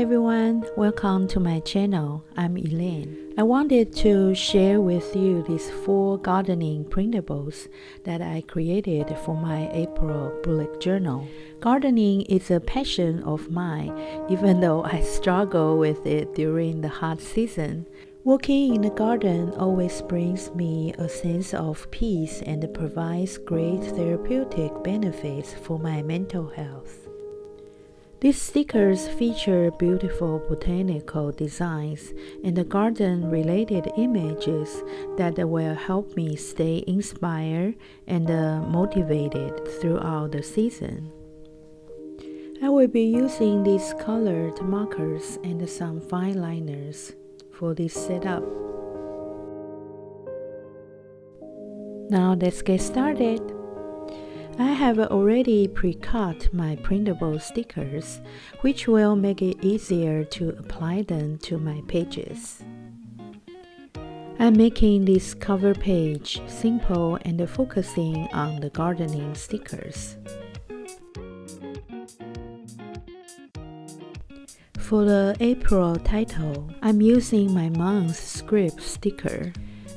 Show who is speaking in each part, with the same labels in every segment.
Speaker 1: everyone, welcome to my channel. I'm Elaine. I wanted to share with you these 4 gardening printables that I created for my April bullet journal. Gardening is a passion of mine, even though I struggle with it during the hot season. Working in the garden always brings me a sense of peace and provides great therapeutic benefits for my mental health. These stickers feature beautiful botanical designs and garden-related images that will help me stay inspired and motivated throughout the season. I will be using these colored markers and some fine liners for this setup. Now let's get started. I have already pre-cut my printable stickers, which will make it easier to apply them to my pages. I'm making this cover page simple and focusing on the gardening stickers. For the April title, I'm using my month script sticker.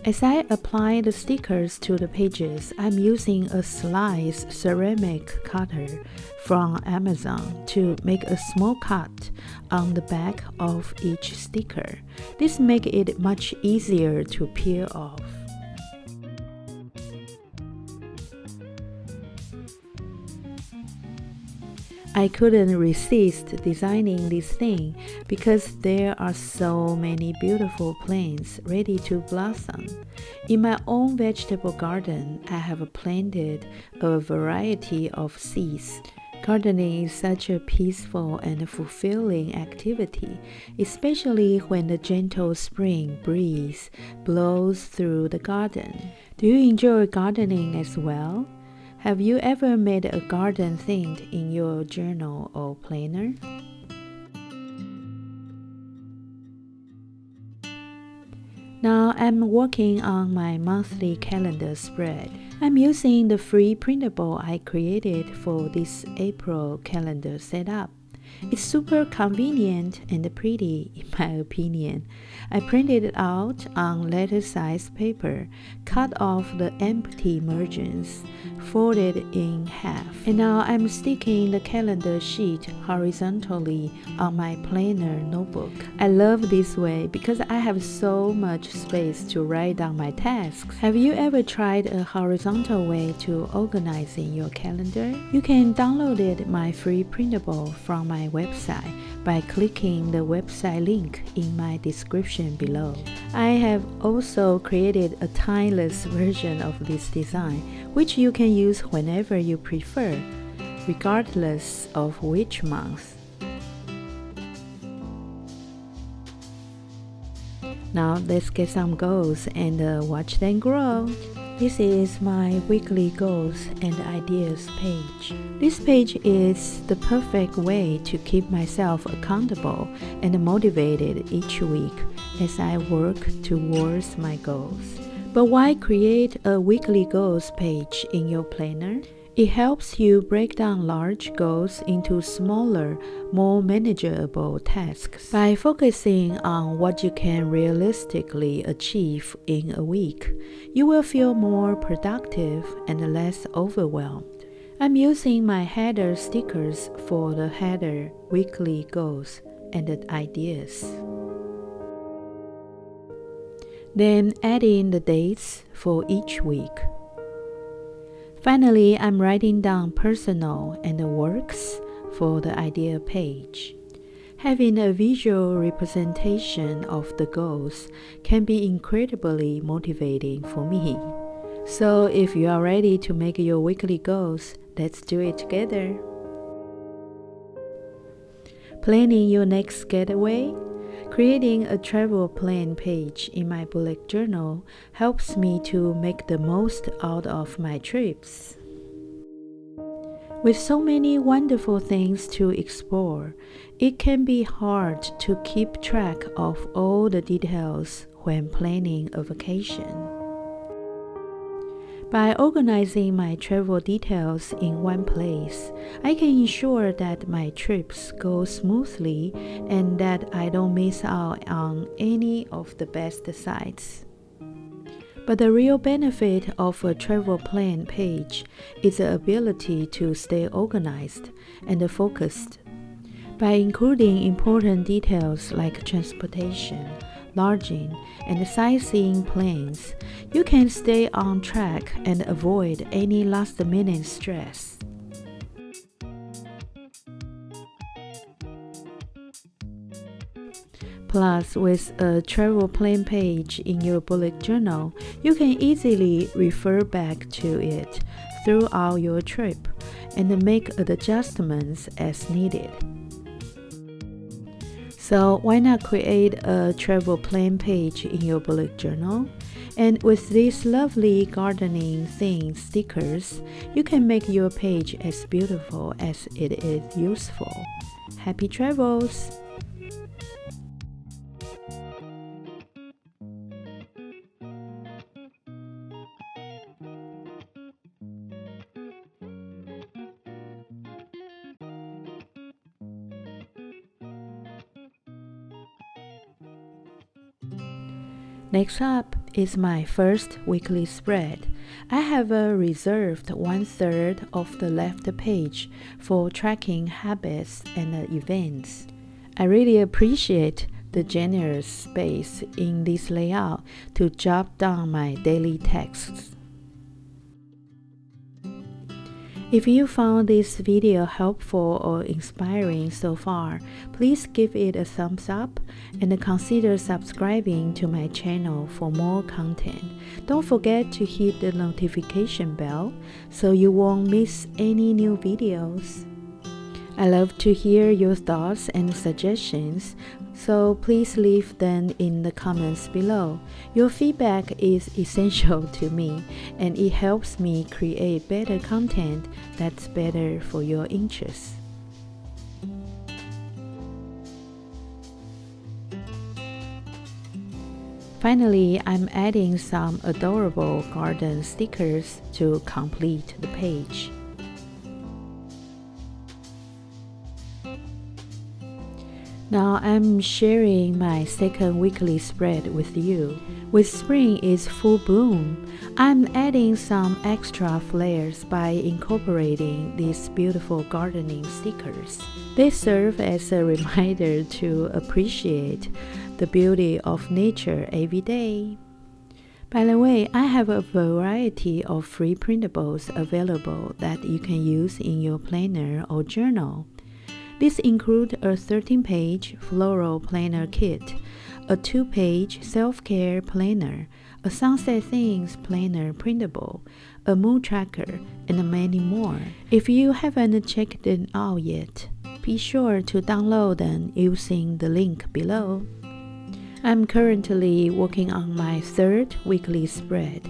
Speaker 1: As I apply the stickers to the pages, I'm using a slice ceramic cutter from Amazon to make a small cut on the back of each sticker. This makes it much easier to peel off. I couldn't resist designing this thing because there are so many beautiful plants ready to blossom. In my own vegetable garden, I have planted a variety of seeds. Gardening is such a peaceful and fulfilling activity, especially when the gentle spring breeze blows through the garden. Do you enjoy gardening as well? Have you ever made a garden theme in your journal or planner? Now I'm working on my monthly calendar spread. I'm using the free printable I created for this April calendar setup. It's super convenient and pretty in my opinion. I printed it out on letter-size paper, cut off the empty margins, folded in half, and now I'm sticking the calendar sheet horizontally on my planner notebook. I love this way because I have so much space to write down my tasks. Have you ever tried a horizontal way to organizing your calendar? You can download my free printable from my website by clicking the website link in my description below. I have also created a timeless version of this design, which you can use whenever you prefer, regardless of which month. Now let's get some goals and watch them grow. This is my weekly goals and ideas page. This page is the perfect way to keep myself accountable and motivated each week as I work towards my goals. But why create a weekly goals page in your planner? It helps you break down large goals into smaller, more manageable tasks. By focusing on what you can realistically achieve in a week, you will feel more productive and less overwhelmed. I'm using my header stickers for the header weekly goals and ideas. Then add in the dates for each week. Finally, I'm writing down personal and works for the idea page. Having a visual representation of the goals can be incredibly motivating for me. So if you are ready to make your weekly goals, let's do it together. Planning your next getaway? Creating a travel plan page in my bullet journal helps me to make the most out of my trips. With so many wonderful things to explore, it can be hard to keep track of all the details when planning a vacation. By organizing my travel details in one place, I can ensure that my trips go smoothly and that I don't miss out on any of the best sites. But the real benefit of a travel plan page is the ability to stay organized and focused. By including important details like transportation, lodging, and sightseeing plans, you can stay on track and avoid any last-minute stress. Plus, with a travel plan page in your bullet journal, you can easily refer back to it throughout your trip and make adjustments as needed. So why not create a travel plan page in your bullet journal? And with these lovely gardening theme stickers, you can make your page as beautiful as it is useful. Happy travels! Next up is my first weekly spread. I have reserved 1/3 of the left page for tracking habits and events. I really appreciate the generous space in this layout to jot down my daily texts. If you found this video helpful or inspiring so far, please give it a thumbs up and consider subscribing to my channel for more content. Don't forget to hit the notification bell so you won't miss any new videos. I love to hear your thoughts and suggestions, so please leave them in the comments below. Your feedback is essential to me, and it helps me create better content that's better for your interests. Finally, I'm adding some adorable garden stickers to complete the page. Now I'm sharing my second weekly spread with you. With spring is full bloom, I'm adding some extra flares by incorporating these beautiful gardening stickers. They serve as a reminder to appreciate the beauty of nature every day. By the way, I have a variety of free printables available that you can use in your planner or journal. These include a 13-page floral planner kit, a 2-page self-care planner, a sunset themes planner printable, a mood tracker, and many more. If you haven't checked them out yet, be sure to download them using the link below. I'm currently working on my third weekly spread,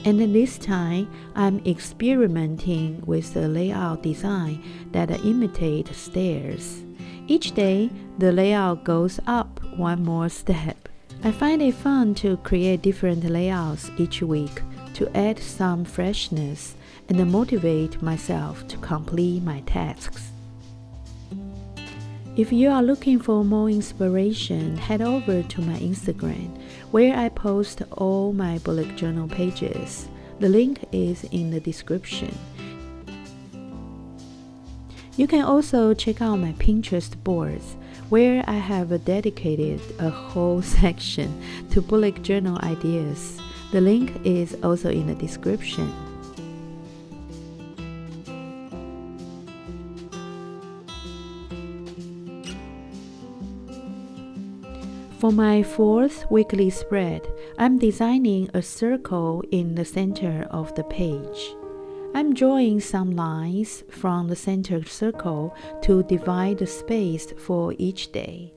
Speaker 1: and this time I'm experimenting with a layout design that imitates stairs. Each day, the layout goes up one more step. I find it fun to create different layouts each week to add some freshness and motivate myself to complete my tasks. If you are looking for more inspiration, head over to my Instagram, where I post all my bullet journal pages. The link is in the description. You can also check out my Pinterest boards, where I have dedicated a whole section to bullet journal ideas. The link is also in the description. For my fourth weekly spread, I'm designing a circle in the center of the page. I'm drawing some lines from the center circle to divide the space for each day.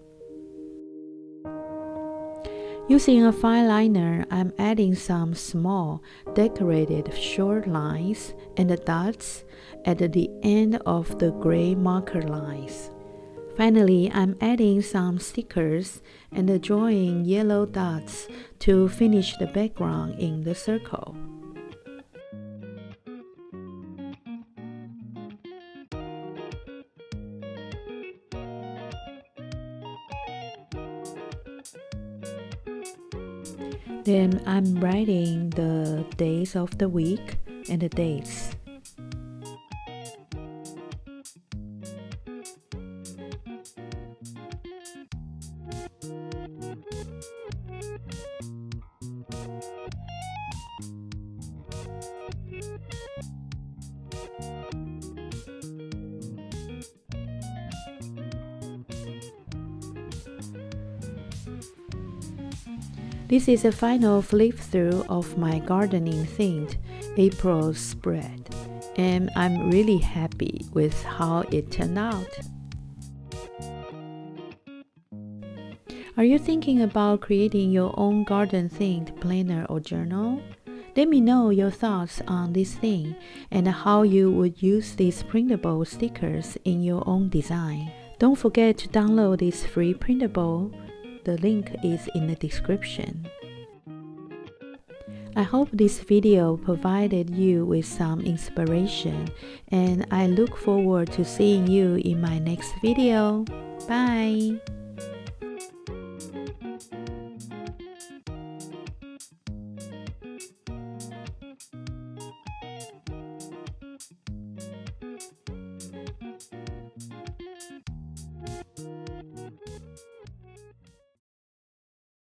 Speaker 1: Using a fine liner, I'm adding some small, decorated short lines and dots at the end of the gray marker lines. Finally, I'm adding some stickers and drawing yellow dots to finish the background in the circle. Then I'm writing the days of the week and the dates. This is a final flip through of my gardening themed April spread, and I'm really happy with how it turned out. Are you thinking about creating your own garden themed planner or journal? Let me know your thoughts on this thing and how you would use these printable stickers in your own design. Don't forget to download this free printable. The link is in the description. I hope this video provided you with some inspiration, and I look forward to seeing you in my next video. Bye!